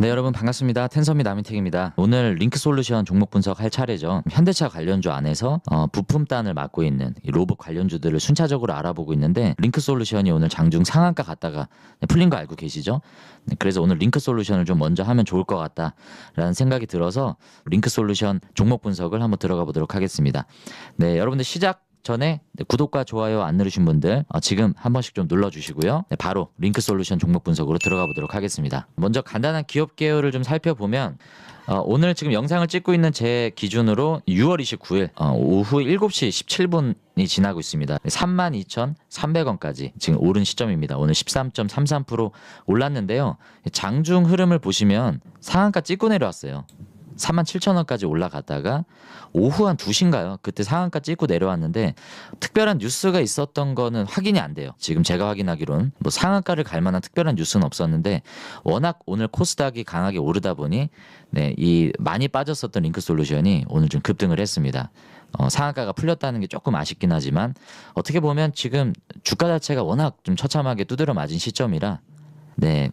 네, 여러분 반갑습니다. 텐서미 남인택입니다. 오늘 링크솔루션 종목 분석할 차례죠. 현대차 관련주 안에서 부품단을 맡고 있는 이 로봇 관련주들을 순차적으로 알아보고 있는데, 링크솔루션이 오늘 장중 상한가 갔다가 풀린 거 알고 계시죠? 네, 그래서 오늘 링크솔루션을 좀 먼저 하면 좋을 것 같다라는 생각이 들어서 링크솔루션 종목 분석을 한번 들어가 보도록 하겠습니다. 네, 여러분들 시작 전에 구독과 좋아요 안 누르신 분들 지금 한 번씩 좀 눌러주시고요. 네, 바로 링크솔루션 종목 분석으로 들어가 보도록 하겠습니다. 먼저 간단한 기업 개요를 좀 살펴보면, 오늘 지금 영상을 찍고 있는 제 기준으로 6월 29일 오후 7시 17분이 지나고 있습니다. 32,300원까지 지금 오른 시점입니다. 오늘 13.33% 올랐는데요. 장중 흐름을 보시면 상한가 찍고 내려왔어요. 47,000원까지 올라갔다가 오후 한 2시인가요? 그때 상한가 찍고 내려왔는데, 특별한 뉴스가 있었던 거는 확인이 안 돼요. 지금 제가 확인하기로는 뭐 상한가를 갈 만한 특별한 뉴스는 없었는데, 워낙 오늘 코스닥이 강하게 오르다 보니 이 많이 빠졌었던 링크솔루션이 오늘 좀 급등을 했습니다. 상한가가 풀렸다는 게 조금 아쉽긴 하지만, 어떻게 보면 지금 주가 자체가 워낙 좀 처참하게 두드려 맞은 시점이라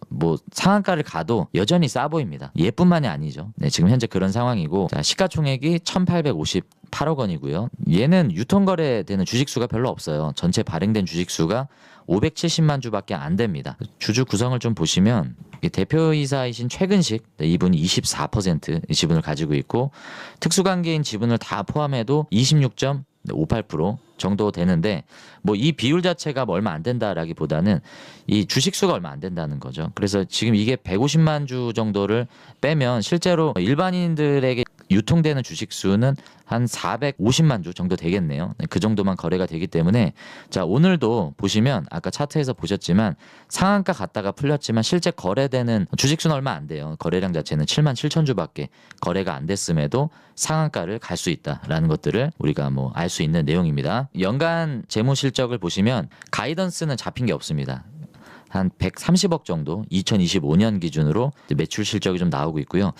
뭐 상한가를 가도 여전히 싸 보입니다. 얘뿐만이 아니죠. 지금 현재 그런 상황이고, 자, 시가총액이 1,858억 원이고요. 얘는 유통거래되는 주식수가 별로 없어요. 전체 발행된 주식수가 570만 주밖에 안 됩니다. 주주 구성을 좀 보시면, 대표이사이신 최근식 이분이 24% 지분을 가지고 있고, 특수관계인 지분을 다 포함해도 26.58% 정도 되는데, 뭐 이 비율 자체가 뭐 얼마 안 된다라기보다는 이 주식수가 얼마 안 된다는 거죠. 그래서 지금 이게 150만 주 정도를 빼면 실제로 일반인들에게 유통되는 주식수는 한 450만 주 정도 되겠네요. 그 정도만 거래가 되기 때문에, 자, 오늘도 보시면 아까 차트에서 보셨지만 상한가 갔다가 풀렸지만 실제 거래되는 주식수는 얼마 안 돼요. 거래량 자체는 7만 7천 주밖에 거래가 안 됐음에도 상한가를 갈 수 있다라는 것들을 우리가 뭐 알 수 있는 내용입니다. 연간 재무 실적을 보시면 가이던스는 잡힌 게 없습니다. 한 130억 정도 2025년 기준으로 매출 실적이 좀 나오고 있고요.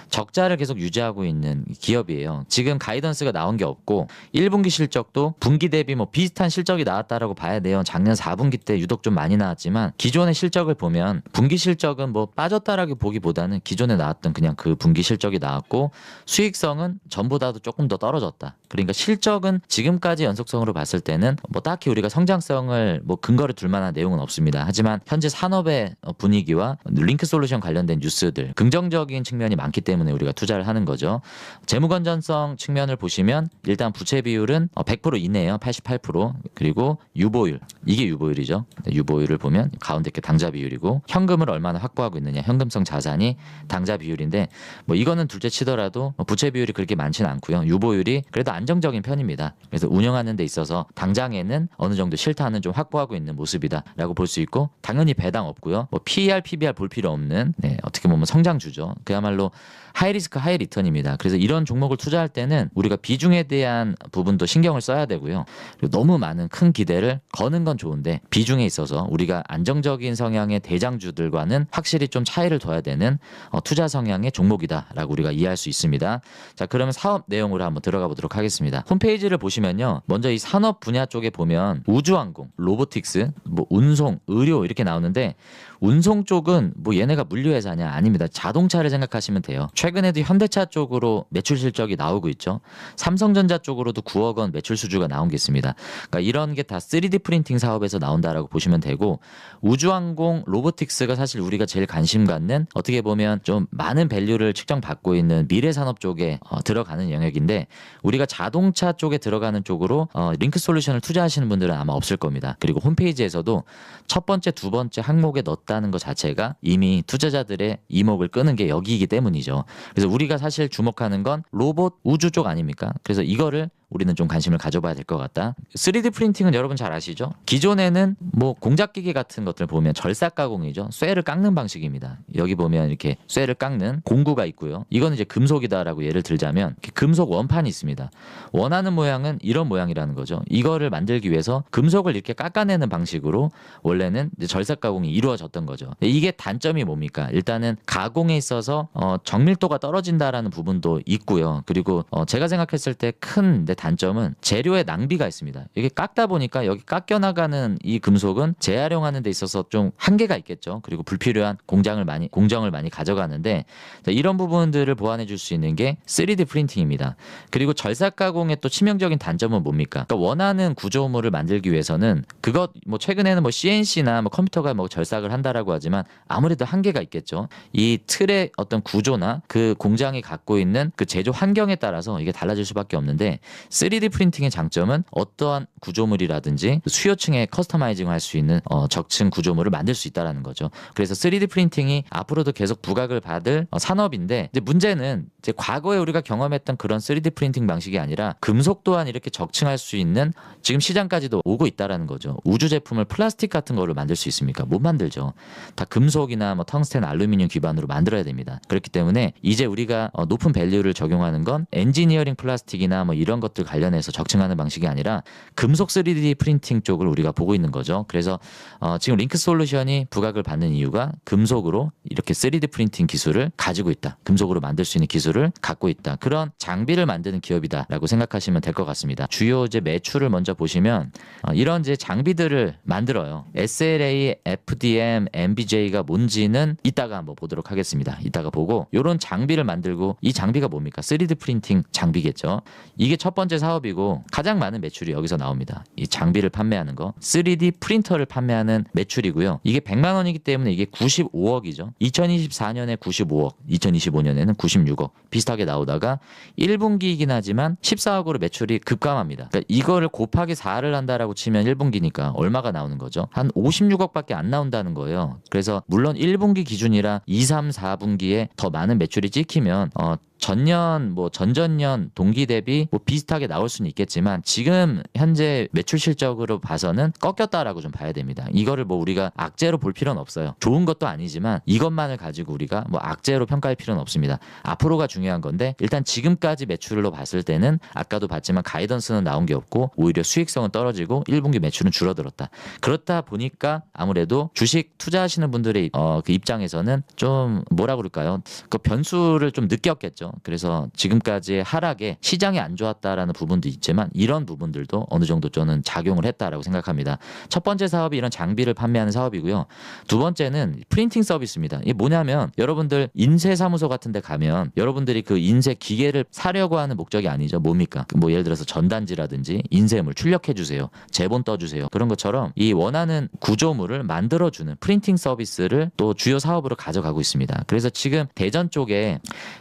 적자를 계속 유지하고 있는 기업이에요. 지금 가이던스가 나온 게 없고 1분기 실적도 분기 대비 뭐 비슷한 실적이 나왔다라고 봐야 돼요. 작년 4분기 때 유독 좀 많이 나왔지만, 기존의 실적을 보면 분기 실적은 뭐 빠졌다라고 보기보다는 기존에 나왔던 그냥 그 분기 실적이 나왔고, 수익성은 전보다도 조금 더 떨어졌다. 그러니까 실적은 지금까지 연속성으로 봤을 때는 뭐 딱히 우리가 성장성을 뭐 근거를 둘 만한 내용은 없습니다. 하지만 현재 산업의 분위기와 링크솔루션 관련된 뉴스들, 긍정적인 측면이 많기 때문에 우리가 투자를 하는 거죠. 재무 건전성 측면을 보시면 일단 부채 비율은 100% 이내예요. 88%. 그리고 유보율, 이게 유보율이죠. 유보율을 보면 가운데 게 당좌 비율이고, 현금을 얼마나 확보하고 있느냐, 현금성 자산이 당좌 비율인데, 뭐 이거는 둘째 치더라도 부채 비율이 그렇게 많지는 않고요. 유보율이 그래도 안정적인 편입니다. 그래서 운영하는 데 있어서 당장에는 어느 정도 실탄은 좀 확보하고 있는 모습이다라고 볼 수 있고, 당연히 배당 없고요. 뭐 PER, PBR 볼 필요 없는 어떻게 보면 성장주죠. 그야말로 하이리스크 하이리턴입니다. 그래서 이런 종목을 투자할 때는 우리가 비중에 대한 부분도 신경을 써야 되고요. 그리고 너무 많은 큰 기대를 거는 건 좋은데, 비중에 있어서 우리가 안정적인 성향의 대장주들과는 확실히 좀 차이를 둬야 되는 투자 성향의 종목이다라고 우리가 이해할 수 있습니다. 자, 그러면 사업 내용으로 한번 들어가 보도록 하겠습니다. 홈페이지를 보시면요, 먼저 이 산업 분야 쪽에 보면 우주항공, 로보틱스, 뭐 운송, 의료 이렇게 나오는데, 운송 쪽은 뭐 얘네가 물류회사냐? 아닙니다. 자동차를 생각하시면 돼요. 최근에도 현대차 쪽으로 매출 실적이 나오고 있죠. 삼성전자 쪽으로도 9억 원 매출 수주가 나온 게 있습니다. 그러니까 이런 게 다 3D 프린팅 사업에서 나온다라고 보시면 되고, 우주항공, 로보틱스가 사실 우리가 제일 관심 갖는, 어떻게 보면 좀 많은 밸류를 측정받고 있는 미래 산업 쪽에 들어가는 영역인데, 우리가 자동차 쪽에 들어가는 쪽으로 링크솔루션을 투자하시는 분들은 아마 없을 겁니다. 그리고 홈페이지에서도 첫 번째, 두 번째 항목에 넣었다는 것 자체가 이미 투자자들의 이목을 끄는 게 여기이기 때문이죠. 그래서 우리가 사실 주목하는 건 로봇 우주 쪽 아닙니까? 그래서 이거를 우리는 좀 관심을 가져봐야 될 것 같다. 3D 프린팅은 여러분 잘 아시죠? 기존에는 뭐 공작기계 같은 것들 보면 절삭 가공이죠. 쇠를 깎는 방식입니다. 여기 보면 이렇게 쇠를 깎는 공구가 있고요. 이거는 이제 금속이다라고 예를 들자면, 금속 원판이 있습니다. 원하는 모양은 이런 모양이라는 거죠. 이거를 만들기 위해서 금속을 이렇게 깎아내는 방식으로 원래는 이제 절삭 가공이 이루어졌던 거죠. 이게 단점이 뭡니까? 일단은 가공에 있어서 정밀도가 떨어진다라는 부분도 있고요. 그리고 제가 생각했을 때 큰 단점은 재료의 낭비가 있습니다. 이게 깎다 보니까 여기 깎여나가는 이 금속은 재활용하는 데 있어서 좀 한계가 있겠죠. 그리고 불필요한 공정을 많이 가져가는데, 이런 부분들을 보완해 줄 수 있는 게 3D 프린팅입니다. 그리고 절삭 가공의 또 치명적인 단점은 뭡니까? 그러니까 원하는 구조물을 만들기 위해서는 그것 뭐 최근에는 뭐 CNC나 뭐 컴퓨터가 뭐 절삭을 한다라고 하지만 아무래도 한계가 있겠죠. 이 틀의 어떤 구조나 그 공장이 갖고 있는 그 제조 환경에 따라서 이게 달라질 수밖에 없는데, 3D 프린팅의 장점은 어떠한 구조물이라든지 수요층에 커스터마이징 할 수 있는 적층 구조물을 만들 수 있다라는 거죠. 그래서 3D 프린팅이 앞으로도 계속 부각을 받을 산업인데, 이제 문제는 이제 과거에 우리가 경험했던 그런 3D 프린팅 방식이 아니라 금속 또한 이렇게 적층할 수 있는 지금 시장까지도 오고 있다라는 거죠. 우주 제품을 플라스틱 같은 거를 만들 수 있습니까? 못 만들죠. 다 금속이나 뭐 텅스텐, 알루미늄 기반으로 만들어야 됩니다. 그렇기 때문에 이제 우리가 높은 밸류를 적용하는 건 엔지니어링 플라스틱이나 뭐 이런 것들 관련해서 적층하는 방식이 아니라 금속 3D 프린팅 쪽을 우리가 보고 있는 거죠. 그래서 지금 링크 솔루션이 부각을 받는 이유가 금속으로 이렇게 3D 프린팅 기술을 가지고 있다. 금속으로 만들 수 있는 기술을 갖고 있다. 그런 장비를 만드는 기업이다라고 생각하시면 될 것 같습니다. 주요 이제 매출을 먼저 보시면 이런 이제 장비들을 만들어요. SLA, FDM, MBJ가 뭔지는 이따가 한번 보도록 하겠습니다. 이따가 보고, 이런 장비를 만들고, 이 장비가 뭡니까? 3D 프린팅 장비겠죠. 이게 첫 번째 사업이고 가장 많은 매출이 여기서 나옵니다. 이 장비를 판매하는 거, 3D 프린터를 판매하는 매출이고요. 이게 100만 원이기 때문에 이게 95억이죠. 2024년에 95억, 2025년에는 96억 비슷하게 나오다가 1분기이긴 하지만 14억으로 매출이 급감합니다. 그러니까 이거를 곱하기 4를 한다라고 치면 1분기니까 얼마가 나오는 거죠? 한 56억밖에 안 나온다는 거예요. 그래서 물론 1분기 기준이라 2, 3, 4분기에 더 많은 매출이 찍히면 전년 뭐 전전년 동기 대비 뭐 비슷하게 나올 수는 있겠지만, 지금 현재 매출 실적으로 봐서는 꺾였다라고 좀 봐야 됩니다. 이거를 뭐 우리가 악재로 볼 필요는 없어요. 좋은 것도 아니지만 이것만을 가지고 우리가 뭐 악재로 평가할 필요는 없습니다. 앞으로가 중요한 건데, 일단 지금까지 매출로 봤을 때는 아까도 봤지만 가이던스는 나온 게 없고 오히려 수익성은 떨어지고 1분기 매출은 줄어들었다. 그렇다 보니까 아무래도 주식 투자하시는 분들의 그 입장에서는 좀 뭐라 그럴까요? 그 변수를 좀 느꼈겠죠. 그래서 지금까지의 하락에 시장이 안 좋았다라는 부분도 있지만 이런 부분들도 어느 정도 저는 작용을 했다라고 생각합니다. 첫 번째 사업이 이런 장비를 판매하는 사업이고요. 두 번째는 프린팅 서비스입니다. 이게 뭐냐면, 여러분들 인쇄 사무소 같은 데 가면 여러분들이 그 인쇄 기계를 사려고 하는 목적이 아니죠. 뭡니까? 뭐 예를 들어서 전단지라든지 인쇄물 출력해 주세요, 제본 떠 주세요, 그런 것처럼 이 원하는 구조물을 만들어주는 프린팅 서비스를 또 주요 사업으로 가져가고 있습니다. 그래서 지금 대전 쪽에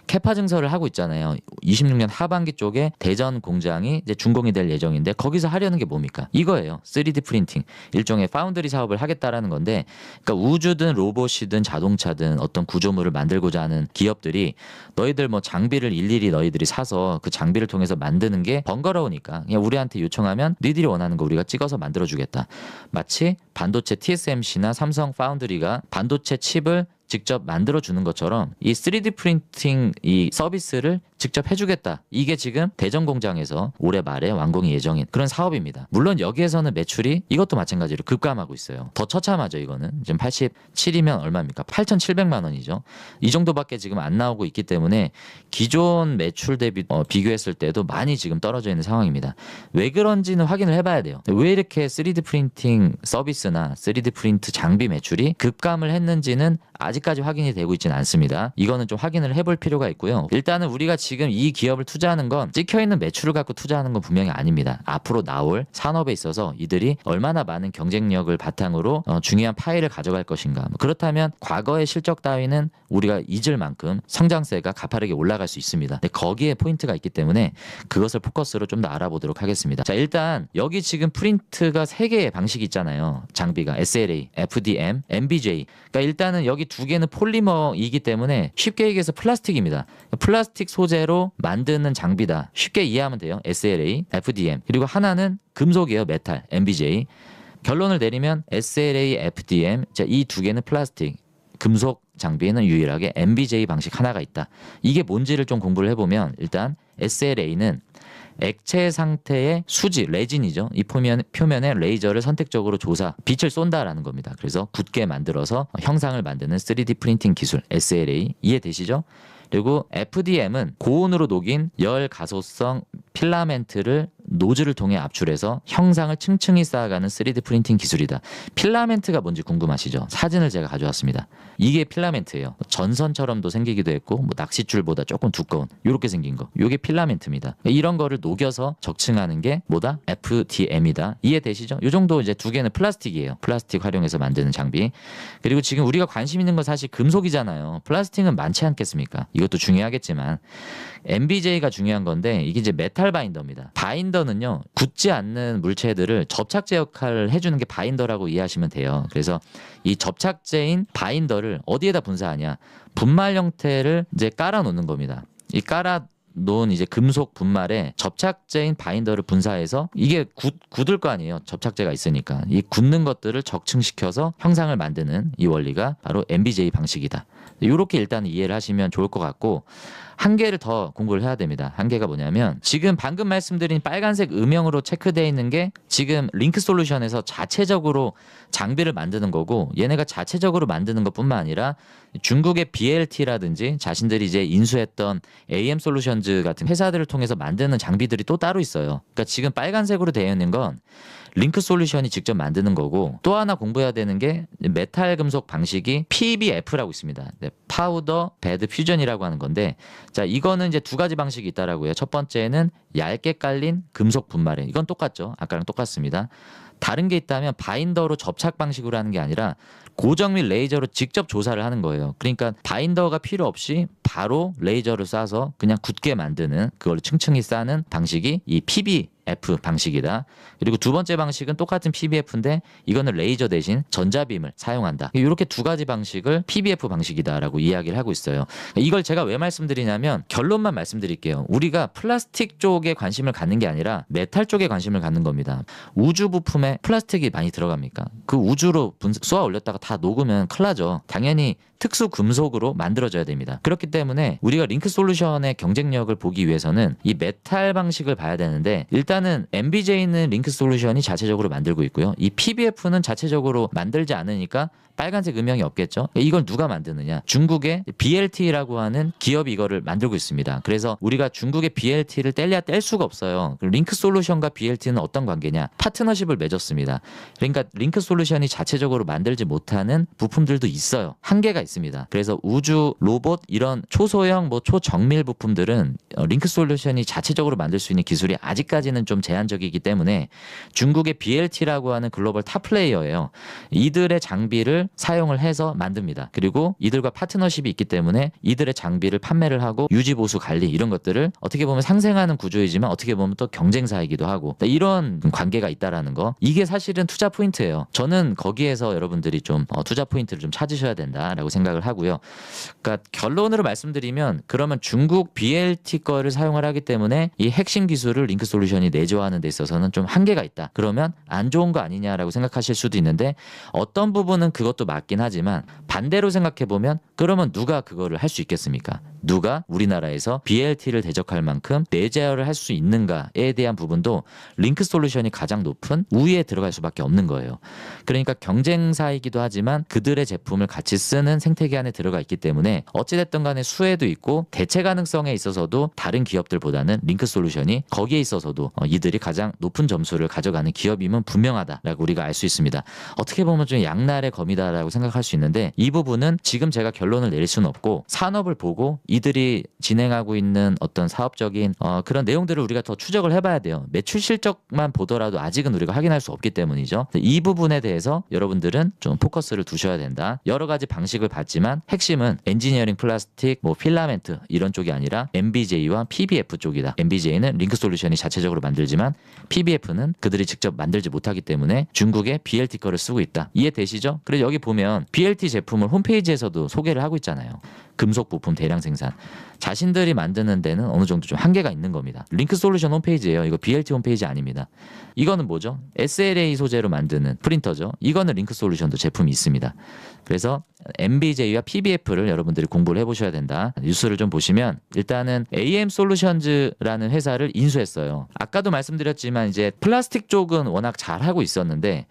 캐파 증설을 하고 있잖아요. 26년 하반기 쪽에 대전 공장이 이제 준공이 될 예정인데, 거기서 하려는 게 뭡니까? 이거예요. 3D 프린팅. 일종의 파운드리 사업을 하겠다라는 건데, 그러니까 우주든 로봇이든 자동차든 어떤 구조물을 만들고자 하는 기업들이 너희들 뭐 장비를 일일이 너희들이 사서 그 장비를 통해서 만드는 게 번거로우니까 그냥 우리한테 요청하면 니들이 원하는 거 우리가 찍어서 만들어주겠다. 마치 반도체 TSMC나 삼성 파운드리가 반도체 칩을 직접 만들어주는 것처럼 이 3D 프린팅 이 서비스를 직접 해주겠다. 이게 지금 대전 공장에서 올해 말에 완공이 예정인 그런 사업입니다. 물론 여기에서는 매출이 이것도 마찬가지로 급감하고 있어요. 더 처참하죠. 이거는 지금 87이면 얼마입니까? 8,700만 원이죠. 이 정도밖에 지금 안 나오고 있기 때문에 기존 매출 대비 비교했을 때도 많이 지금 떨어져 있는 상황입니다. 왜 그런지는 확인을 해봐야 돼요. 왜 이렇게 3D 프린팅 서비스나 3D 프린트 장비 매출이 급감을 했는지는 아직까지 확인이 되고 있지는 않습니다. 이거는 좀 확인을 해볼 필요가 있고요. 일단은 우리가 지금 이 기업을 투자하는 건 찍혀있는 매출을 갖고 투자하는 건 분명히 아닙니다. 앞으로 나올 산업에 있어서 이들이 얼마나 많은 경쟁력을 바탕으로 중요한 파일을 가져갈 것인가. 그렇다면 과거의 실적 따위는 우리가 잊을 만큼 성장세가 가파르게 올라갈 수 있습니다. 근데 거기에 포인트가 있기 때문에 그것을 포커스로 좀 더 알아보도록 하겠습니다. 자, 일단 여기 지금 프린트가 3개의 방식이 있잖아요. 장비가 SLA, FDM, MBJ. 그러니까 일단은 여기 2개는 폴리머이기 때문에 쉽게 얘기해서 플라스틱입니다. 플라스틱 소재로 만드는 장비다. 쉽게 이해하면 돼요. SLA, FDM. 그리고 하나는 금속이에요. 메탈, MBJ. 결론을 내리면 SLA, FDM. 자, 이 2개는 플라스틱. 금속 장비에는 유일하게 MBJ 방식 하나가 있다. 이게 뭔지를 좀 공부를 해보면, 일단 SLA는 액체 상태의 수지, 레진이죠. 이 표면에 레이저를 선택적으로 빛을 쏜다라는 겁니다. 그래서 굳게 만들어서 형상을 만드는 3D 프린팅 기술, SLA. 이해되시죠? 그리고 FDM은 고온으로 녹인 열 가소성 필라멘트를 노즐을 통해 압출해서 형상을 층층이 쌓아가는 3D 프린팅 기술이다. 필라멘트가 뭔지 궁금하시죠? 사진을 제가 가져왔습니다. 이게 필라멘트예요. 전선처럼도 생기기도 했고 뭐 낚싯줄보다 조금 두꺼운 이렇게 생긴 거. 이게 필라멘트입니다. 이런 거를 녹여서 적층하는 게 뭐다? FDM이다. 이해되시죠? 이 정도 이제 두 개는 플라스틱이에요. 플라스틱 활용해서 만드는 장비. 그리고 지금 우리가 관심 있는 건 사실 금속이잖아요. 플라스틱은 많지 않겠습니까? 이것도 중요하겠지만 MBJ가 중요한 건데 이게 이제 메탈 바인더입니다. 바인더는요, 굳지 않는 물체들을 접착제 역할을 해주는 게 바인더라고 이해하시면 돼요. 그래서 이 접착제인 바인더를 어디에다 분사하냐? 분말 형태를 이제 깔아 놓는 겁니다. 이 깔아 놓은 이제 금속 분말에 접착제인 바인더를 분사해서 이게 굳을 거 아니에요. 접착제가 있으니까. 이 굳는 것들을 적층시켜서 형상을 만드는 이 원리가 바로 MBJ 방식이다. 이렇게 일단 이해를 하시면 좋을 것 같고, 한 개를 더 공부를 해야 됩니다. 한 개가 뭐냐면 지금 방금 말씀드린 빨간색 음영으로 체크되어 있는 게 지금 링크 솔루션에서 자체적으로 장비를 만드는 거고, 얘네가 자체적으로 만드는 것뿐만 아니라 중국의 BLT라든지 자신들이 이제 인수했던 AM 솔루션즈 같은 회사들을 통해서 만드는 장비들이 또 따로 있어요. 그러니까 지금 빨간색으로 되어 있는 건 링크 솔루션이 직접 만드는 거고, 또 하나 공부해야 되는 게 메탈 금속 방식이 PBF라고 있습니다. 네, 파우더 베드 퓨전이라고 하는 건데, 자, 이거는 이제 두 가지 방식이 있다라고요. 첫 번째는 얇게 깔린 금속 분말에, 이건 똑같죠. 아까랑 똑같습니다. 다른 게 있다면 바인더로 접착 방식으로 하는 게 아니라 고정 및 레이저로 직접 조사를 하는 거예요. 그러니까 바인더가 필요 없이 바로 레이저를 쏴서 그냥 굳게 만드는, 그걸 층층이 쌓는 방식이 이 PBF 방식이다. 그리고 두 번째 방식은 똑같은 PBF인데 이거는 레이저 대신 전자빔을 사용한다. 이렇게 두 가지 방식을 PBF 방식이다라고 이야기를 하고 있어요. 이걸 제가 왜 말씀드리냐면 결론만 말씀드릴게요. 우리가 플라스틱 쪽에 관심을 갖는 게 아니라 메탈 쪽에 관심을 갖는 겁니다. 우주 부품에 플라스틱이 많이 들어갑니까? 그 우주로 쏘아 올렸다가 다 녹으면 큰일 나죠. 당연히 특수 금속으로 만들어져야 됩니다. 그렇기 때문에 우리가 링크 솔루션의 경쟁력을 보기 위해서는 이 메탈 방식을 봐야 되는데, 일단은 MBJ는 링크 솔루션이 자체적으로 만들고 있고요. 이 PBF는 자체적으로 만들지 않으니까 빨간색 음영이 없겠죠. 이걸 누가 만드느냐? 중국의 BLT라고 하는 기업이 이거를 만들고 있습니다. 그래서 우리가 중국의 BLT를 뗄래야 뗄 수가 없어요. 링크 솔루션과 BLT는 어떤 관계냐? 파트너십을 맺었습니다. 그러니까 링크 솔루션이 자체적으로 만들지 못하는 부품들도 있어요. 한계가 있습니다. 그래서 우주, 로봇, 이런 초소형, 초정밀 부품들은 링크 솔루션이 자체적으로 만들 수 있는 기술이 아직까지는 좀 제한적이기 때문에 중국의 BLT라고 하는 글로벌 탑 플레이어예요. 이들의 장비를 사용을 해서 만듭니다. 그리고 이들과 파트너십이 있기 때문에 이들의 장비를 판매를 하고 유지 보수 관리 이런 것들을 어떻게 보면 상생하는 구조이지만 어떻게 보면 또 경쟁사이기도 하고, 이런 관계가 있다라는 거, 이게 사실은 투자 포인트예요. 저는 거기에서 여러분들이 좀 투자 포인트를 좀 찾으셔야 된다라고 생각을 하고요. 그러니까 결론으로 말씀드리면, 그러면 중국 BLT 거를 사용을 하기 때문에 이 핵심 기술을 링크 솔루션이 내조하는 데 있어서는 좀 한계가 있다. 그러면 안 좋은 거 아니냐라고 생각하실 수도 있는데, 어떤 부분은 그것도 맞긴 하지만 반대로 생각해 보면 그러면 누가 그거를 할 수 있겠습니까? 누가 우리나라에서 BLT를 대적할 만큼 내재를 할 수 있는가에 대한 부분도 링크 솔루션이 가장 높은 우위에 들어갈 수밖에 없는 거예요. 그러니까 경쟁사이기도 하지만 그들의 제품을 같이 쓰는 생태계 안에 들어가 있기 때문에 어찌됐든 간에 수혜도 있고 대체 가능성에 있어서도 다른 기업들보다는 링크 솔루션이 거기에 있어서도 이들이 가장 높은 점수를 가져가는 기업임은 분명하다라고 우리가 알 수 있습니다. 어떻게 보면 좀 양날의 검이다라고 생각할 수 있는데, 이 부분은 지금 제가 결론을 내릴 수는 없고 산업을 보고 이들이 진행하고 있는 어떤 사업적인 그런 내용들을 우리가 더 추적을 해봐야 돼요. 매출 실적만 보더라도 아직은 우리가 확인할 수 없기 때문이죠. 이 부분에 대해서 여러분들은 좀 포커스를 두셔야 된다. 여러 가지 방식을 봤지만 핵심은 엔지니어링 플라스틱, 필라멘트 이런 쪽이 아니라 MBJ와 PBF 쪽이다. MBJ는 링크 솔루션이 자체적으로 만들지만 PBF는 그들이 직접 만들지 못하기 때문에 중국의 BLT 거를 쓰고 있다. 이해되시죠? 그래서 여기 보면 BLT 제품을 홈페이지에서도 소개를 하고 있잖아요. 금속 부품 대량 생산. 자신들이 만드는 데는 어느 정도 좀 한계가 있는 겁니다. 링크 솔루션 홈페이지예요. 이거 BLT 홈페이지 아닙니다. 이거는 뭐죠? SLA 소재로 만드는 프린터죠. 이거는 링크 솔루션도 제품이 있습니다. 그래서 MBJ와 PBF를 여러분들이 공부를 해보셔야 된다. 뉴스를 좀 보시면 일단은 AM 솔루션즈라는 회사를 인수했어요. 아까도 말씀드렸지만 이제 플라스틱 쪽은 워낙 잘하고 있었는데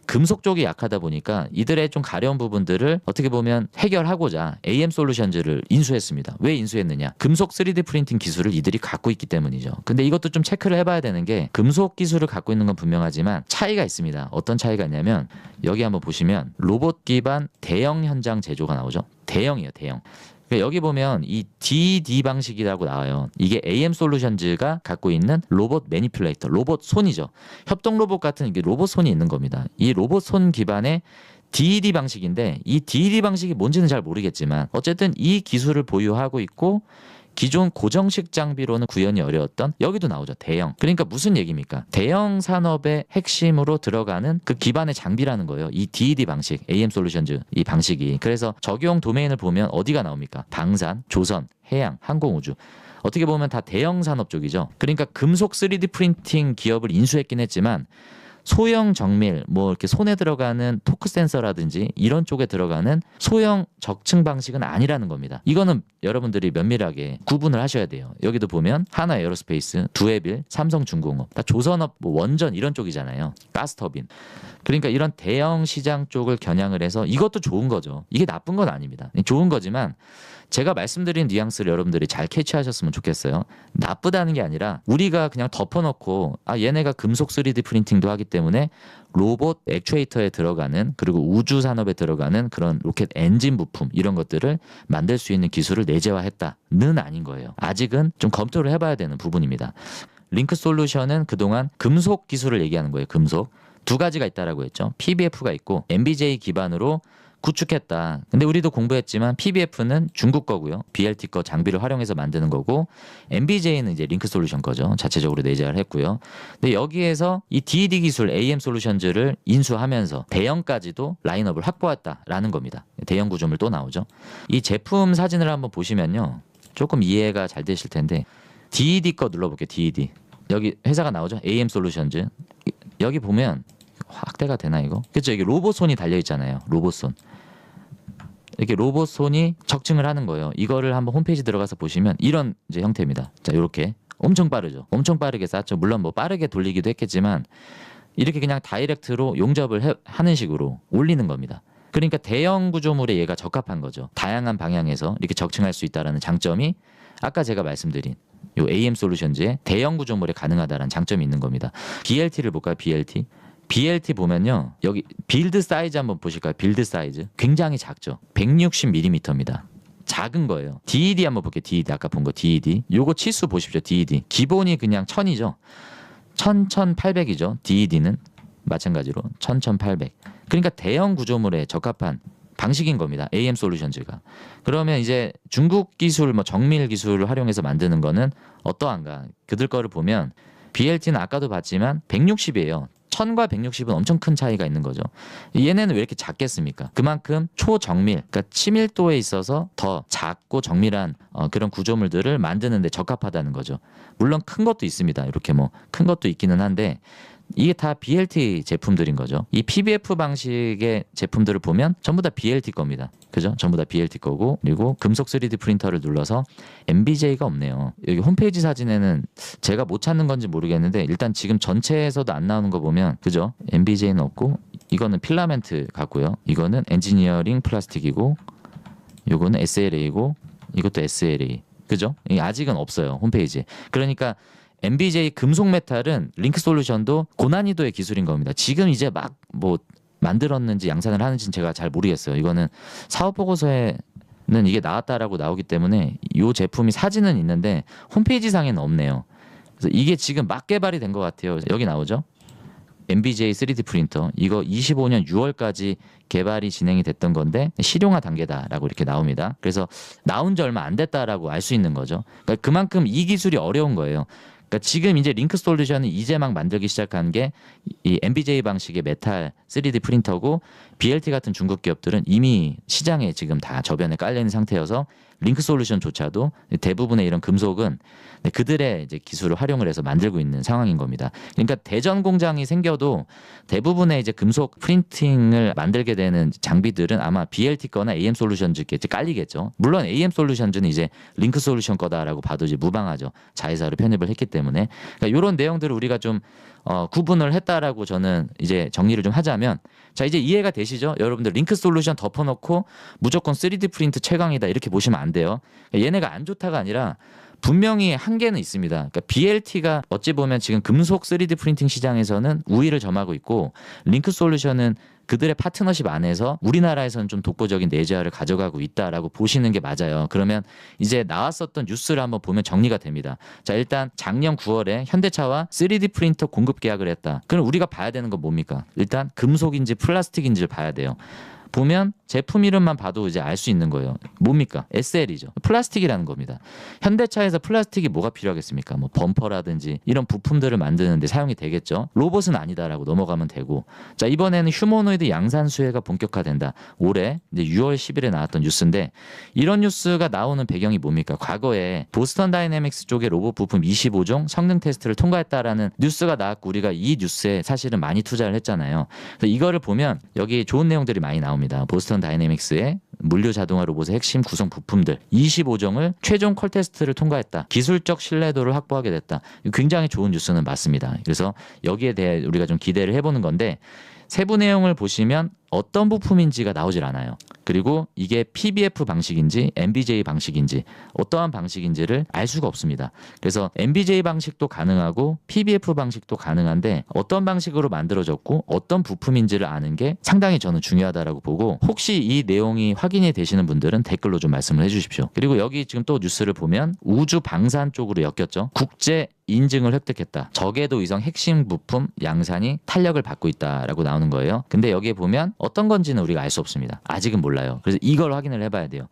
금속 쪽이 약하다 보니까 이들의 좀 가려운 부분들을 어떻게 보면 해결하고자 AM솔루션즈를 인수했습니다. 왜 인수했느냐? 금속 3D 프린팅 기술을 이들이 갖고 있기 때문이죠. 근데 이것도 좀 체크를 해봐야 되는 게 금속 기술을 갖고 있는 건 분명하지만 차이가 있습니다. 어떤 차이가 있냐면 여기 한번 보시면 로봇 기반 대형 현장 제조가 나오죠. 대형이에요, 대형. 그러니까 여기 보면 이 DD 방식이라고 나와요. 이게 AM솔루션즈가 갖고 있는 로봇 매니플레이터, 로봇 손이죠. 협동 로봇 같은 이게 로봇 손이 있는 겁니다. 이 로봇 손 기반의 DD 방식인데 이 DD 방식이 뭔지는 잘 모르겠지만 어쨌든 이 기술을 보유하고 있고 기존 고정식 장비로는 구현이 어려웠던 여기도 나오죠. 대형. 그러니까 무슨 얘기입니까? 대형 산업의 핵심으로 들어가는 그 기반의 장비라는 거예요. 이 DED 방식, AM솔루션즈 이 방식이. 그래서 적용 도메인을 보면 어디가 나옵니까? 방산, 조선, 해양, 항공우주. 어떻게 보면 다 대형 산업 쪽이죠. 그러니까 금속 3D 프린팅 기업을 인수했긴 했지만 소형 정밀, 뭐 이렇게 손에 들어가는 토크 센서라든지 이런 쪽에 들어가는 소형 적층 방식은 아니라는 겁니다. 이거는 여러분들이 면밀하게 구분을 하셔야 돼요. 여기도 보면 하나 에어로스페이스, 두해빌, 삼성중공업, 다 조선업, 뭐 원전 이런 쪽이잖아요. 가스터빈. 그러니까 이런 대형 시장 쪽을 겨냥을 해서 이것도 좋은 거죠. 이게 나쁜 건 아닙니다. 좋은 거지만 제가 말씀드린 뉘앙스를 여러분들이 잘 캐치하셨으면 좋겠어요. 나쁘다는 게 아니라 우리가 그냥 덮어놓고 얘네가 금속 3D 프린팅도 하기 때문에 로봇 액추에이터에 들어가는 그리고 우주 산업에 들어가는 그런 로켓 엔진 부품 이런 것들을 만들 수 있는 기술을 내재화했다는 아닌 거예요. 아직은 좀 검토를 해봐야 되는 부분입니다. 링크솔루션은 그동안 금속 기술을 얘기하는 거예요. 금속. 두 가지가 있다라고 했죠. PBF가 있고 MBJ 기반으로 구축했다. 근데 우리도 공부했지만 PBF는 중국 거고요. BLT 거 장비를 활용해서 만드는 거고 MBJ는 이제 링크솔루션 거죠. 자체적으로 내재를 했고요. 근데 여기에서 이 DED 기술 AM솔루션즈를 인수하면서 대형까지도 라인업을 확보했다라는 겁니다. 대형 구조물 또 나오죠. 이 제품 사진을 한번 보시면요. 조금 이해가 잘 되실 텐데 DED 거 눌러볼게요. DED. 여기 회사가 나오죠. AM솔루션즈. 여기 보면 확대가 되나 이거? 그렇죠. 이게 로봇손이 달려 있잖아요. 로봇손. 이렇게 로봇손이 적층을 하는 거예요. 이거를 한번 홈페이지 들어가서 보시면 이런 이제 형태입니다. 자, 이렇게 엄청 빠르죠. 엄청 빠르게 쌌죠. 물론 뭐 빠르게 돌리기도 했겠지만 이렇게 그냥 다이렉트로 용접을 하는 식으로 올리는 겁니다. 그러니까 대형 구조물에 얘가 적합한 거죠. 다양한 방향에서 이렇게 적층할 수 있다는 장점이 아까 제가 말씀드린 요 AM솔루션즈의 대형 구조물에 가능하다는 장점이 있는 겁니다. BLT를 볼까요? BLT. BLT 보면요. 여기 빌드 사이즈 한번 보실까요? 빌드 사이즈. 굉장히 작죠. 160mm입니다. 작은 거예요. DED 한번 볼게요. DED. 아까 본 거 DED. 요거 치수 보십시오. DED. 기본이 그냥 1000이죠. 1800이죠. DED는 마찬가지로 1800. 그러니까 대형 구조물에 적합한 방식인 겁니다. AM솔루션즈가. 그러면 이제 중국 기술, 뭐 정밀 기술을 활용해서 만드는 거는 어떠한가? 그들 거를 보면 BLT는 아까도 봤지만 160이에요. 1000과 160은 엄청 큰 차이가 있는 거죠. 얘네는 왜 이렇게 작겠습니까? 그만큼 초정밀, 그러니까 치밀도에 있어서 더 작고 정밀한 그런 구조물들을 만드는 데 적합하다는 거죠. 물론 큰 것도 있습니다. 이렇게 뭐 큰 것도 있기는 한데 이게 다 BLT 제품들인 거죠. 이 PBF 방식의 제품들을 보면 전부 다 BLT 겁니다. 그죠? 전부 다 BLT 거고 그리고 금속 3D 프린터를 눌러서 MBJ가 없네요. 여기 홈페이지 사진에는 제가 못 찾는 건지 모르겠는데 일단 지금 전체에서도 안 나오는 거 보면 그죠? MBJ는 없고 이거는 필라멘트 같고요. 이거는 엔지니어링 플라스틱이고 이거는 SLA고 이것도 SLA. 그죠? 아직은 없어요. 홈페이지에. 그러니까 MBJ 금속 메탈은 링크솔루션도 고난이도의 기술인 겁니다. 지금 이제 막 뭐 만들었는지 양산을 하는지는 제가 잘 모르겠어요. 이거는 사업 보고서에는 이게 나왔다라고 나오기 때문에 이 제품이 사진은 있는데 홈페이지 상에는 없네요. 그래서 이게 지금 막 개발이 된 것 같아요. 여기 나오죠. MBJ 3D 프린터 이거 25년 6월까지 개발이 진행이 됐던 건데 실용화 단계다라고 이렇게 나옵니다. 그래서 나온 지 얼마 안 됐다라고 알 수 있는 거죠. 그러니까 그만큼 이 기술이 어려운 거예요. 그러니까 지금 이제 링크솔루션은 이제 막 만들기 시작한 게 이 MBJ 방식의 메탈 3D 프린터고 BLT 같은 중국 기업들은 이미 시장에 지금 다 저변에 깔려 있는 상태여서 링크 솔루션조차도 대부분의 이런 금속은 그들의 이제 기술을 활용을 해서 만들고 있는 상황인 겁니다. 그러니까 대전 공장이 생겨도 대부분의 이제 금속 프린팅을 만들게 되는 장비들은 아마 BLT 거나 AM 솔루션즈께 깔리겠죠. 물론 AM 솔루션즈는 이제 링크 솔루션 거다라고 봐도 이제 무방하죠. 자회사로 편입을 했기 때문에. 그러니까 이런 내용들을 우리가 좀 구분을 했다라고 저는 이제 정리를 좀 하자면, 자 이제 이해가 되시죠? 여러분들 링크 솔루션 덮어놓고 무조건 3D 프린트 최강이다 이렇게 보시면 안 돼요. 그러니까 얘네가 안 좋다가 아니라 분명히 한계는 있습니다. 그러니까 BLT가 어찌 보면 지금 금속 3D 프린팅 시장에서는 우위를 점하고 있고, 링크 솔루션은 그들의 파트너십 안에서 우리나라에서는 좀 독보적인 내재화를 가져가고 있다라고 보시는 게 맞아요. 그러면 이제 나왔었던 뉴스를 한번 보면 정리가 됩니다. 자, 일단 작년 9월에 현대차와 3D 프린터 공급 계약을 했다. 그럼 우리가 봐야 되는 건 뭡니까? 일단 금속인지 플라스틱인지를 봐야 돼요. 보면 제품 이름만 봐도 이제 알 수 있는 거예요. 뭡니까? SL이죠. 플라스틱이라는 겁니다. 현대차에서 플라스틱이 뭐가 필요하겠습니까? 뭐 범퍼라든지 이런 부품들을 만드는데 사용이 되겠죠. 로봇은 아니다라고 넘어가면 되고, 자 이번에는 휴머노이드 양산 수혜가 본격화된다. 올해 이제 6월 10일에 나왔던 뉴스인데, 이런 뉴스가 나오는 배경이 뭡니까? 과거에 보스턴 다이내믹스 쪽의 로봇 부품 25종 성능 테스트를 통과했다라는 뉴스가 나왔고, 우리가 이 뉴스에 사실은 많이 투자를 했잖아요. 그래서 이거를 보면 여기 좋은 내용들이 많이 나옵니다. 보스턴 다이내믹스의 물류 자동화 로봇의 핵심 구성 부품들 25종을 최종 컬 테스트를 통과했다. 기술적 신뢰도를 확보하게 됐다. 굉장히 좋은 뉴스는 맞습니다. 그래서 여기에 대해 우리가 좀 기대를 해보는 건데, 세부 내용을 보시면 어떤 부품인지가 나오질 않아요. 그리고 이게 PBF 방식인지 MBJ 방식인지 어떠한 방식인지를 알 수가 없습니다. 그래서 MBJ 방식도 가능하고 PBF 방식도 가능한데 어떤 방식으로 만들어졌고 어떤 부품인지를 아는 게 상당히 저는 중요하다라고 보고, 혹시 이 내용이 확인이 되시는 분들은 댓글로 좀 말씀을 해주십시오. 그리고 여기 지금 또 뉴스를 보면 우주 방산 쪽으로 엮였죠. 국제 인증을 획득했다. 저궤도 위성 핵심 부품 양산이 탄력을 받고 있다라고 나오는 거예요. 근데 여기에 보면 어떤 건지는 우리가 알 수 없습니다. 아직은 몰라요. 그래서 이걸 확인을 해봐야 돼요.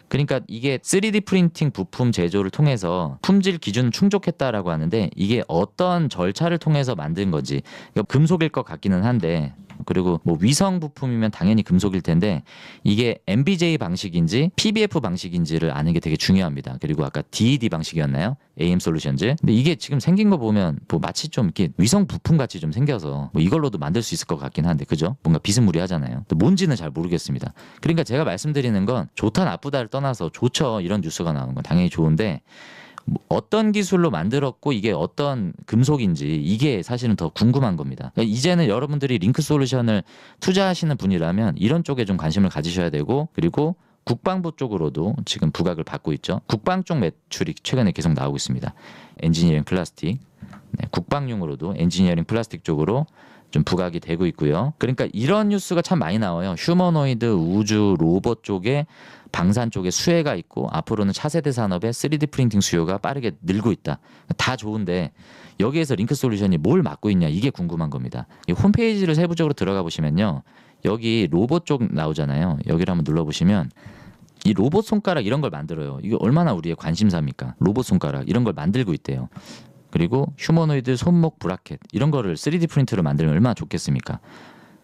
그러니까 이게 3D 프린팅 부품 제조를 통해서 품질 기준을 충족했다라고 하는데, 이게 어떤 절차를 통해서 만든 건지, 금속일 것 같기는 한데, 그리고 뭐 위성 부품이면 당연히 금속일 텐데 이게 MBJ 방식인지 PBF 방식인지를 아는 게 되게 중요합니다. 그리고 아까 DED 방식이었나요? AM 솔루션즈. 근데 이게 지금 생긴 거 보면 뭐 마치 좀 이렇게 위성 부품 같이 좀 생겨서 뭐 이걸로도 만들 수 있을 것 같긴 한데, 그죠? 뭔가 비스무리하잖아요. 또 뭔지는 잘 모르겠습니다. 그러니까 제가 말씀드리는 건 좋다 나쁘다를 떠나서 좋죠. 이런 뉴스가 나오는 건 당연히 좋은데, 어떤 기술로 만들었고 이게 어떤 금속인지 이게 사실은 더 궁금한 겁니다. 그러니까 이제는 여러분들이 링크 솔루션을 투자하시는 분이라면 이런 쪽에 좀 관심을 가지셔야 되고, 그리고 국방부 쪽으로도 지금 부각을 받고 있죠. 국방 쪽 매출이 최근에 계속 나오고 있습니다. 엔지니어링 플라스틱, 국방용으로도 엔지니어링 플라스틱 쪽으로 좀 부각이 되고 있고요. 그러니까 이런 뉴스가 참 많이 나와요. 휴머노이드 우주 로봇 쪽에 방산 쪽에 수혜가 있고, 앞으로는 차세대 산업의 3D 프린팅 수요가 빠르게 늘고 있다. 다 좋은데 여기에서 링크 솔루션이 뭘 맡고 있냐, 이게 궁금한 겁니다. 이 홈페이지를 세부적으로 들어가 보시면요, 여기 로봇 쪽 나오잖아요. 여기를 한번 눌러보시면 이 로봇 손가락 이런 걸 만들어요. 이게 얼마나 우리의 관심사입니까? 로봇 손가락 이런 걸 만들고 있대요. 그리고 휴머노이드 손목 브라켓 이런 거를 3D 프린트로 만들면 얼마나 좋겠습니까?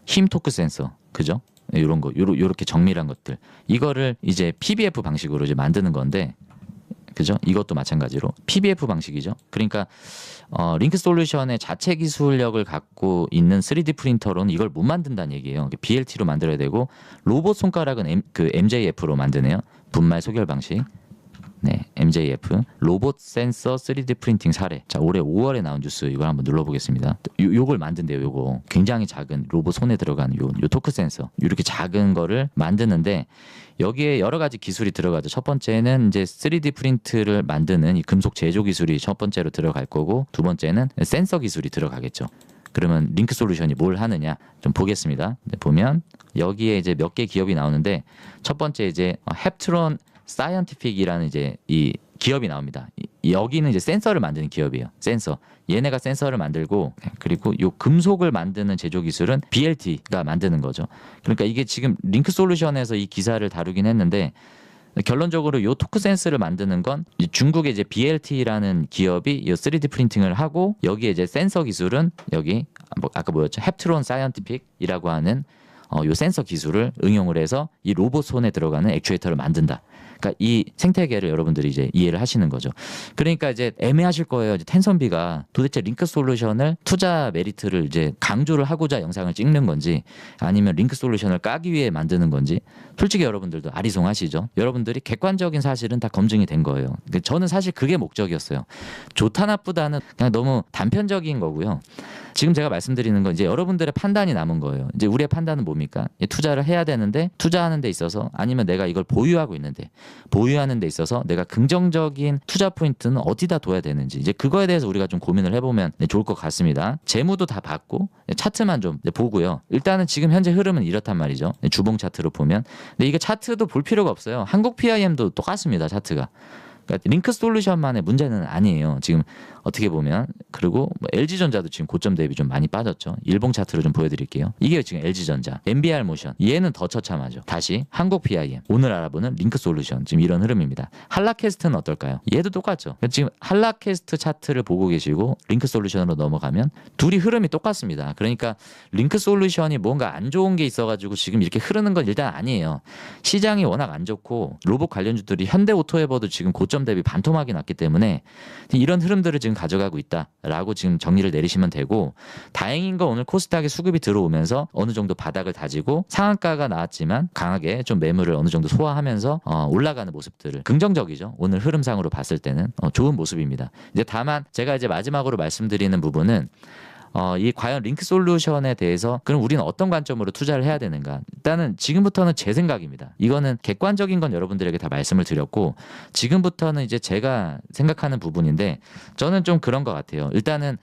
힘 토크 센서, 그죠? 이런 거, 요렇게 정밀한 것들, 이거를 이제 PBF 방식으로 이제 만드는 건데, 그죠? 이것도 마찬가지로 PBF 방식이죠. 그러니까 링크 솔루션의 자체 기술력을 갖고 있는 3D 프린터로는 이걸 못 만든다는 얘기예요. BLT로 만들어야 되고, 로봇 손가락은 MJF로 만드네요. 분말 소결 방식. 네, MJF 로봇 센서 3D 프린팅 사례. 자, 올해 5월에 나온 뉴스, 이걸 한번 눌러보겠습니다. 요걸 만든대요. 요거 굉장히 작은 로봇 손에 들어가는 요 토크 센서, 이렇게 작은 거를 만드는데 여기에 여러 가지 기술이 들어가죠. 첫 번째는 이제 3D 프린트를 만드는 이 금속 제조 기술이 첫 번째로 들어갈 거고, 두 번째는 센서 기술이 들어가겠죠. 그러면 링크 솔루션이 뭘 하느냐 좀 보겠습니다. 보면 여기에 이제 몇 개 기업이 나오는데, 첫 번째 이제 헵트론 사이언티픽이라는 이제 이 기업이 나옵니다. 여기는 이제 센서를 만드는 기업이에요. 센서. 얘네가 센서를 만들고, 그리고 요 금속을 만드는 제조 기술은 BLT가 만드는 거죠. 그러니까 이게 지금 링크 솔루션에서 이 기사를 다루긴 했는데, 결론적으로 요 토크 센스를 만드는 건 중국의 이제 BLT라는 기업이 이 3D 프린팅을 하고, 여기에 이제 센서 기술은 여기 아까 뭐였죠? 헵트론 사이언티픽이라고 하는 요 센서 기술을 응용을 해서 이 로봇 손에 들어가는 액추에이터를 만든다. 그러니까 이 생태계를 여러분들이 이제 이해를 하시는 거죠. 그러니까 이제 애매하실 거예요. 이제 텐선비가 도대체 링크 솔루션을 투자 메리트를 이제 강조를 하고자 영상을 찍는 건지 아니면 링크 솔루션을 까기 위해 만드는 건지 솔직히 여러분들도 아리송하시죠. 여러분들이 객관적인 사실은 다 검증이 된 거예요. 저는 사실 그게 목적이었어요. 좋다 나쁘다는 그냥 너무 단편적인 거고요. 지금 제가 말씀드리는 건 이제 여러분들의 판단이 남은 거예요. 이제 우리의 판단은 뭡니까? 투자를 해야 되는데 투자하는 데 있어서 아니면 내가 이걸 보유하고 있는데 보유하는 데 있어서 내가 긍정적인 투자 포인트는 어디다 둬야 되는지 이제 그거에 대해서 우리가 좀 고민을 해보면 좋을 것 같습니다. 재무도 다 봤고 차트만 좀 보고요. 일단은 지금 현재 흐름은 이렇단 말이죠. 주봉 차트로 보면. 근데 이게 차트도 볼 필요가 없어요. 한국 PIM도 똑같습니다. 차트가. 그러니까 링크 솔루션만의 문제는 아니에요. 지금 어떻게 보면. 그리고 뭐 LG전자도 지금 고점 대비 좀 많이 빠졌죠. 일봉 차트로 좀 보여드릴게요. 이게 지금 LG전자, MBR 모션. 얘는 더 처참하죠. 다시 한국 PIM. 오늘 알아보는 링크 솔루션. 지금 이런 흐름입니다. 한라캐스트는 어떨까요? 얘도 똑같죠. 그러니까 지금 한라캐스트 차트를 보고 계시고 링크 솔루션으로 넘어가면 둘이 흐름이 똑같습니다. 그러니까 링크 솔루션이 뭔가 안 좋은 게 있어가지고 지금 이렇게 흐르는 건 일단 아니에요. 시장이 워낙 안 좋고 로봇 관련주들이 현대오토에버도 지금 고점 대비 반토막이 났기 때문에 이런 흐름들을 지금 가져가고 있다라고 지금 정리를 내리시면 되고 다행인 건 오늘 코스닥에 수급이 들어오면서 어느 정도 바닥을 다지고 상한가가 나왔지만 강하게 좀 매물을 어느 정도 소화하면서 올라가는 모습들을 긍정적이죠. 오늘 흐름상으로 봤을 때는 좋은 모습입니다. 이제 다만 제가 이제 마지막으로 말씀드리는 부분은 이 과연 링크 솔루션에 대해서 그럼 우리는 어떤 관점으로 투자를 해야 되는가? 일단은 지금부터는 제 생각입니다. 이거는 객관적인 건 여러분들에게 다 말씀을 드렸고 지금부터는 이제 제가 생각하는 부분인데 저는 좀 그런 것 같아요. 일단은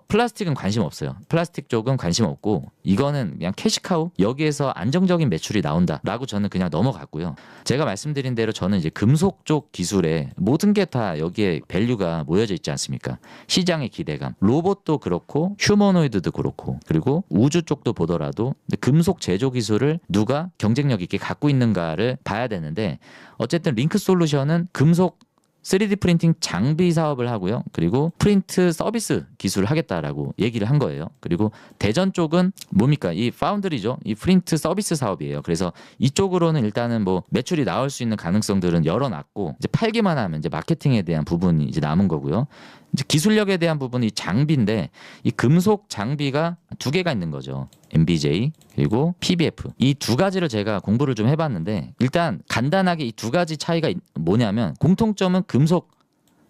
플라스틱은 관심 없어요. 플라스틱 쪽은 관심 없고 이거는 그냥 캐시카우 여기에서 안정적인 매출이 나온다라고 저는 그냥 넘어갔고요. 제가 말씀드린 대로 저는 이제 금속 쪽 기술에 모든 게 다 여기에 밸류가 모여져 있지 않습니까? 시장의 기대감, 로봇도 그렇고 휴머노이드도 그렇고 그리고 우주 쪽도 보더라도 금속 제조 기술을 누가 경쟁력 있게 갖고 있는가를 봐야 되는데 어쨌든 링크 솔루션은 금속 3D 프린팅 장비 사업을 하고요. 그리고 프린트 서비스 기술을 하겠다라고 얘기를 한 거예요. 그리고 대전 쪽은 뭡니까? 이 파운드리죠. 이 프린트 서비스 사업이에요. 그래서 이쪽으로는 일단은 뭐 매출이 나올 수 있는 가능성들은 열어놨고 이제 팔기만 하면 이제 마케팅에 대한 부분이 이제 남은 거고요. 이제 기술력에 대한 부분이 장비인데 이 금속 장비가 두 개가 있는 거죠. MBJ 그리고 PBF 이 두 가지를 제가 공부를 좀 해봤는데 일단 간단하게 이 두 가지 차이가 뭐냐면 공통점은 금속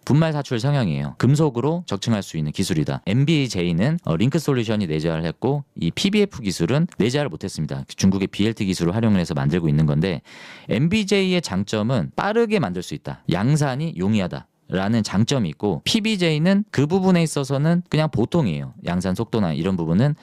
분말 사출 성형이에요. 금속으로 적층할 수 있는 기술이다. MBJ는 링크 솔루션이 내재를 했고 이 PBF 기술은 내재를 못했습니다. 중국의 BLT 기술을 활용을 해서 만들고 있는 건데 MBJ의 장점은 빠르게 만들 수 있다. 양산이 용이하다. 라는 장점이 있고 PBJ는 그 부분에 있어서는 그냥 보통이에요. 양산 속도나 이런 부분은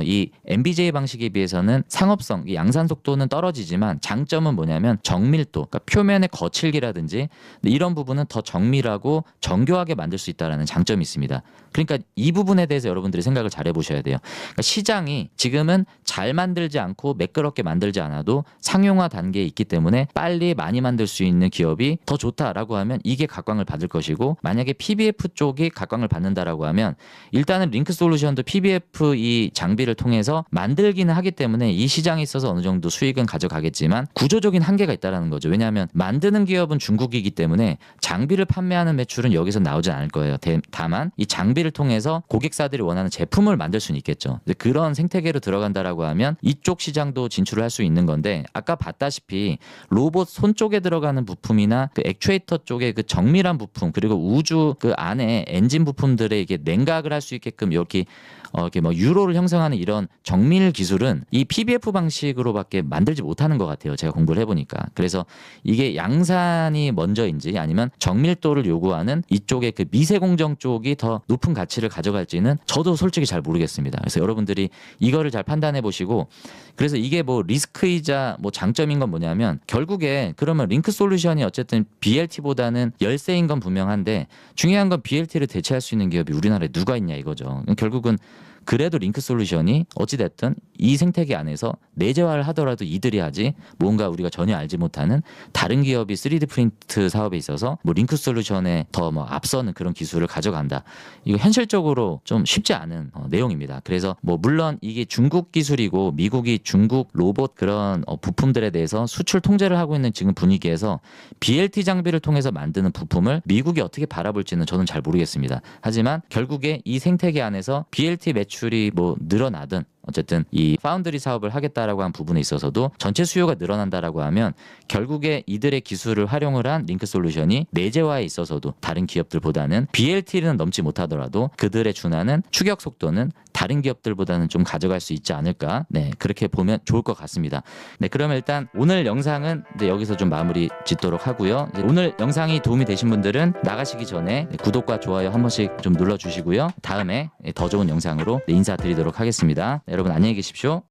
이 MBJ 방식에 비해서는 상업성, 양산 속도는 떨어지지만 장점은 뭐냐면 정밀도, 그러니까 표면의 거칠기라든지 이런 부분은 더 정밀하고 정교하게 만들 수 있다는 장점이 있습니다. 그러니까 이 부분에 대해서 여러분들이 생각을 잘 해보셔야 돼요. 그러니까 시장이 지금은 잘 만들지 않고 매끄럽게 만들지 않아도 상용화 단계에 있기 때문에 빨리 많이 만들 수 있는 기업이 더 좋다라고 하면 이게 각광을 받을 것이고 만약에 PBF 쪽이 각광을 받는다라고 하면 일단은 링크 솔루션도 PBF 이 장비를 통해서 만들기는 하기 때문에 이 시장에 있어서 어느 정도 수익은 가져가겠지만 구조적인 한계가 있다는 거죠. 왜냐하면 만드는 기업은 중국이기 때문에 장비를 판매하는 매출은 여기서 나오지 않을 거예요. 다만 이 장비를 통해서 고객사들이 원하는 제품을 만들 수는 있겠죠. 그런 생태계로 들어간다라고 하면 이쪽 시장도 진출을 할 수 있는 건데 아까 봤다시피 로봇 손 쪽에 들어가는 부품이나 그 액추에이터 쪽에 그 정밀한 부품 그리고 우주 그 안에 엔진 부품들에 이게 냉각을 할 수 있게끔 이렇게 뭐 유로를 형성하는 이런 정밀 기술은 이 PBF 방식으로밖에 만들지 못하는 것 같아요. 제가 공부를 해보니까. 그래서 이게 양산이 먼저인지 아니면 정밀도를 요구하는 이쪽의 그 미세공정 쪽이 더 높은 가치를 가져갈지는 저도 솔직히 잘 모르겠습니다. 그래서 여러분들이 이거를 잘 판단해 보시고 그래서 이게 뭐 리스크이자 뭐 장점인 건 뭐냐면 결국에 그러면 링크 솔루션이 어쨌든 BLT보다는 열세인 건 분명한데 중요한 건 BLT를 대체할 수 있는 기업이 우리나라에 누가 있냐 이거죠. 결국은 그래도 링크 솔루션이 어찌됐든 이 생태계 안에서 내재화를 하더라도 이들이 하지 뭔가 우리가 전혀 알지 못하는 다른 기업이 3D 프린트 사업에 있어서 뭐 링크 솔루션에 더 뭐 앞서는 그런 기술을 가져간다. 이거 현실적으로 좀 쉽지 않은 내용입니다. 그래서 뭐 물론 이게 중국 기술이고 미국이 중국 로봇 그런 부품들에 대해서 수출 통제를 하고 있는 지금 분위기에서 BLT 장비를 통해서 만드는 부품을 미국이 어떻게 바라볼지는 저는 잘 모르겠습니다. 하지만 결국에 이 생태계 안에서 BLT 매출이 뭐 늘어나든 어쨌든 이 파운드리 사업을 하겠다라고 한 부분에 있어서도 전체 수요가 늘어난다라고 하면 결국에 이들의 기술을 활용을 한 링크 솔루션이 내재화에 있어서도 다른 기업들보다는 BLT는 넘지 못하더라도 그들의 준하는 추격 속도는 다른 기업들보다는 좀 가져갈 수 있지 않을까. 네, 그렇게 보면 좋을 것 같습니다. 네, 그러면 일단 오늘 영상은 이제 여기서 좀 마무리 짓도록 하고요. 이제 오늘 영상이 도움이 되신 분들은 나가시기 전에 구독과 좋아요 한 번씩 좀 눌러주시고요. 다음에 더 좋은 영상으로 인사드리도록 하겠습니다. 여러분 안녕히 계십시오.